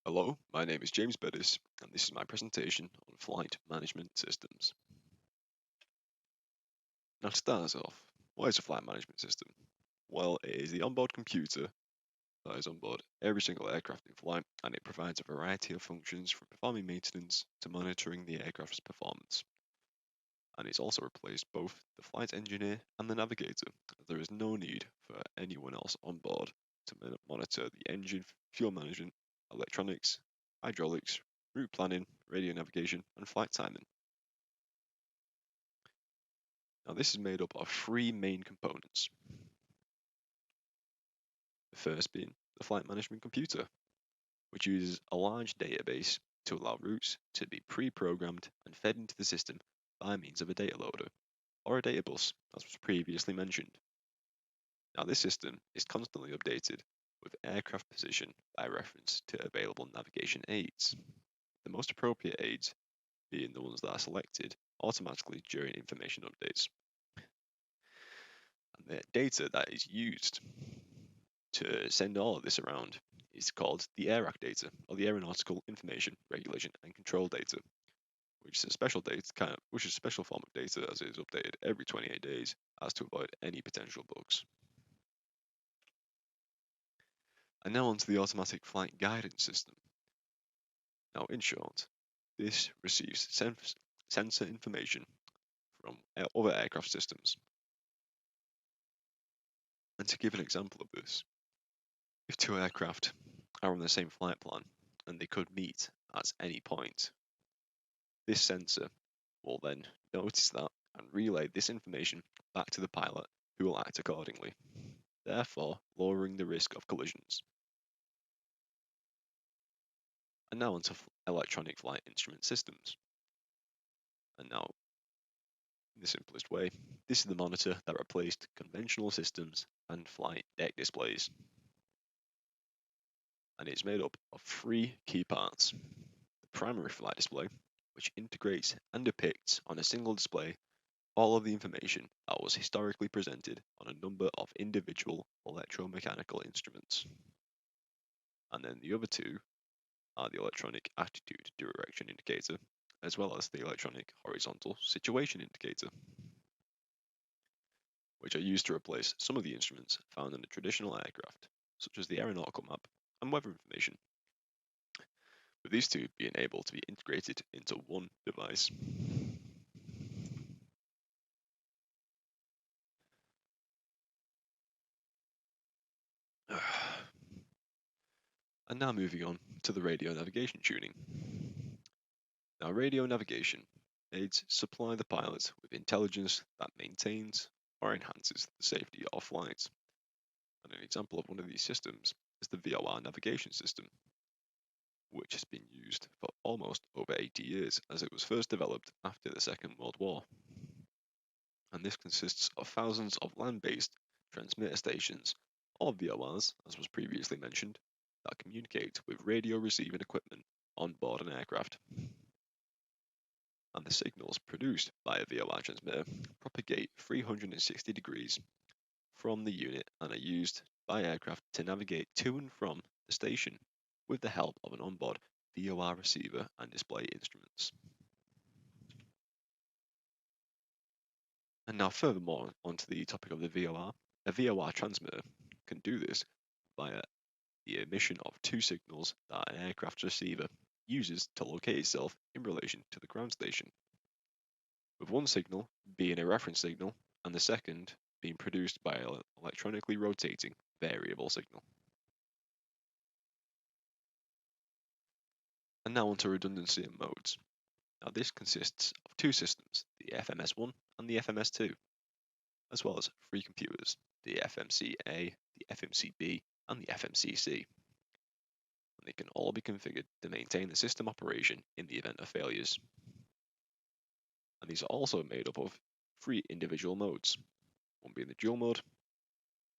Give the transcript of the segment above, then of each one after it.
Hello, my name is James Bettis, and this is my presentation on flight management systems. Now, to start us off, what is a flight management system? Well, it is the onboard computer that is on board every single aircraft in flight, and it provides a variety of functions from performing maintenance to monitoring the aircraft's performance. And it's also replaced both the flight engineer and the navigator. There is no need for anyone else on board to monitor the engine, fuel management, electronics, hydraulics, route planning, radio navigation, and flight timing. Now, this is made up of three main components. The first being the flight management computer, which uses a large database to allow routes to be pre-programmed and fed into the system by means of a data loader, or a data bus, as was previously mentioned. Now, this system is constantly updated with aircraft position by reference to available navigation aids, the most appropriate aids being the ones that are selected automatically during information updates. And the data that is used to send all of this around is called the AIRAC data, or the Aeronautical Information, Regulation and Control data, which is a special form of data as it is updated every 28 days as to avoid any potential bugs. And now onto the automatic flight guidance system. Now, in short, this receives sensor information from other aircraft systems. And to give an example of this, if two aircraft are on the same flight plan and they could meet at any point, this sensor will then notice that and relay this information back to the pilot, who will act accordingly, therefore lowering the risk of collisions. And now onto electronic flight instrument systems. And now, in the simplest way, this is the monitor that replaced conventional systems and flight deck displays. And it's made up of three key parts. The primary flight display, which integrates and depicts on a single display all of the information that was historically presented on a number of individual electromechanical instruments. And then the other two are the electronic attitude direction indicator, as well as the electronic horizontal situation indicator, which are used to replace some of the instruments found in a traditional aircraft, such as the aeronautical map and weather information, with these two being able to be integrated into one device. And now moving on to the radio navigation tuning. Now, radio navigation aids supply the pilot with intelligence that maintains or enhances the safety of flight. And an example of one of these systems is the VOR navigation system, which has been used for almost over 80 years as it was first developed after the Second World War. And this consists of thousands of land-based transmitter stations, or VORs, as was previously mentioned, that communicate with radio receiving equipment on board an aircraft. And the signals produced by a VOR transmitter propagate 360 degrees from the unit and are used by aircraft to navigate to and from the station with the help of an onboard VOR receiver and display instruments. And now furthermore onto the topic of the VOR, a VOR transmitter can do this via the emission of two signals that an aircraft receiver uses to locate itself in relation to the ground station, with one signal being a reference signal and the second being produced by an electronically rotating variable signal. And now onto redundancy and modes. Now this consists of two systems, the FMS1 and the FMS2, as well as three computers, the FMC-A, the FMC-B, and the FMC-C. And they can all be configured to maintain the system operation in the event of failures. And these are also made up of three individual modes, one being the dual mode,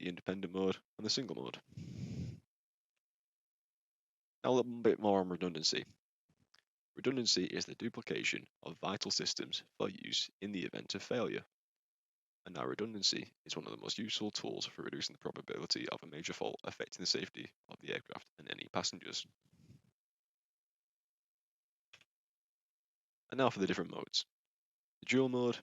the independent mode, and the single mode. Now a little bit more on redundancy. Redundancy is the duplication of vital systems for use in the event of failure. And now redundancy is one of the most useful tools for reducing the probability of a major fault affecting the safety of the aircraft and any passengers. And now for the different modes. The dual mode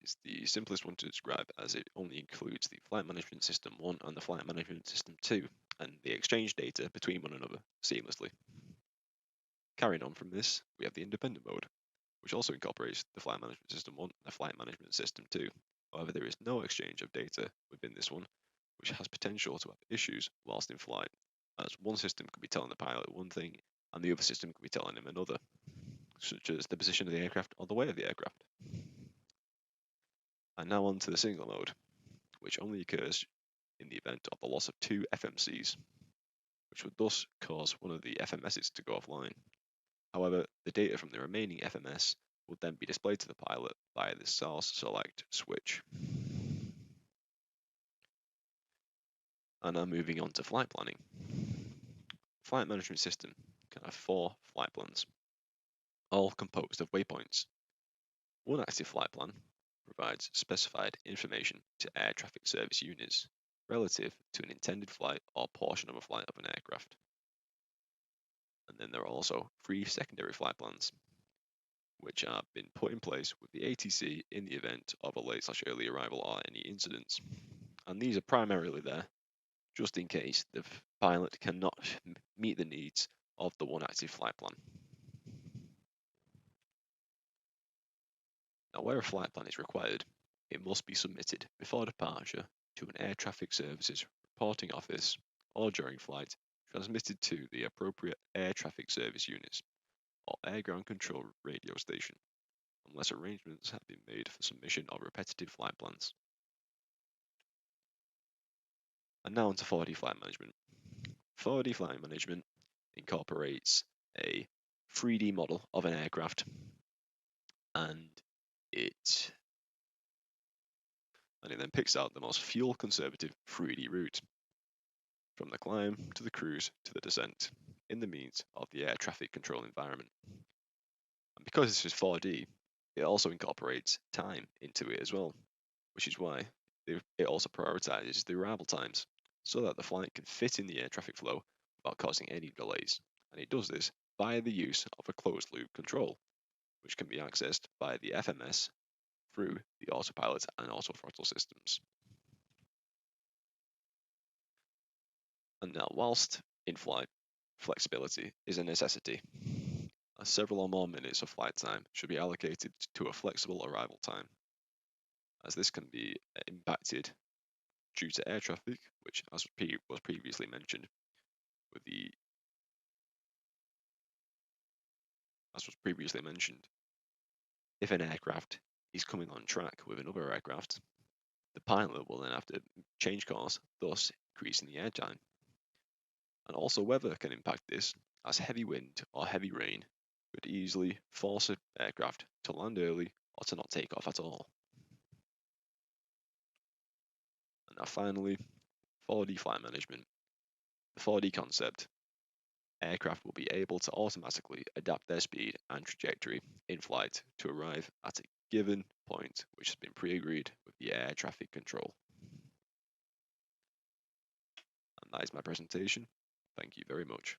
is the simplest one to describe, as it only includes the Flight Management System 1 and the Flight Management System 2, and they exchange data between one another seamlessly. Carrying on from this, we have the independent mode, which also incorporates the Flight Management System 1 and the Flight Management System 2. However, there is no exchange of data within this one, which has potential to have issues whilst in flight, as one system could be telling the pilot one thing and the other system could be telling him another, such as the position of the aircraft or the way of the aircraft. And now on to the single mode, which only occurs in the event of the loss of two FMCs, which would thus cause one of the FMSs to go offline. However, the data from the remaining FMS would then be displayed to the pilot via the source select switch. And now moving on to flight planning. Flight management system can have 4 flight plans, all composed of waypoints. One active flight plan provides specified information to air traffic service units relative to an intended flight or portion of a flight of an aircraft. And then there are also 3 secondary flight plans, which have been put in place with the ATC in the event of a late/early arrival or any incidents. And these are primarily there just in case the pilot cannot meet the needs of the one active flight plan. Now, where a flight plan is required, it must be submitted before departure to an air traffic services reporting office or during flight, transmitted to the appropriate air traffic service units or air ground control radio station, unless arrangements have been made for submission of repetitive flight plans. And now onto 4D flight management. 4D flight management incorporates a 3D model of an aircraft, and it then picks out the most fuel conservative 3D route from the climb to the cruise to the descent in the means of the air traffic control environment. And because this is 4D, it also incorporates time into it as well, which is why it also prioritizes the arrival times so that the flight can fit in the air traffic flow without causing any delays. And it does this via the use of a closed loop control, which can be accessed by the FMS through the autopilot and autothrottle systems. And now, whilst in flight, flexibility is a necessity, as several or more minutes of flight time should be allocated to a flexible arrival time, as this can be impacted due to air traffic, which, as was previously mentioned, if an aircraft is coming on track with another aircraft, the pilot will then have to change course, thus increasing the air time. And also weather can impact this, as heavy wind or heavy rain could easily force an aircraft to land early or to not take off at all. And now finally, 4D flight management. The 4D concept. Aircraft will be able to automatically adapt their speed and trajectory in flight to arrive at a given point which has been pre-agreed with the air traffic control. And that is my presentation. Thank you very much.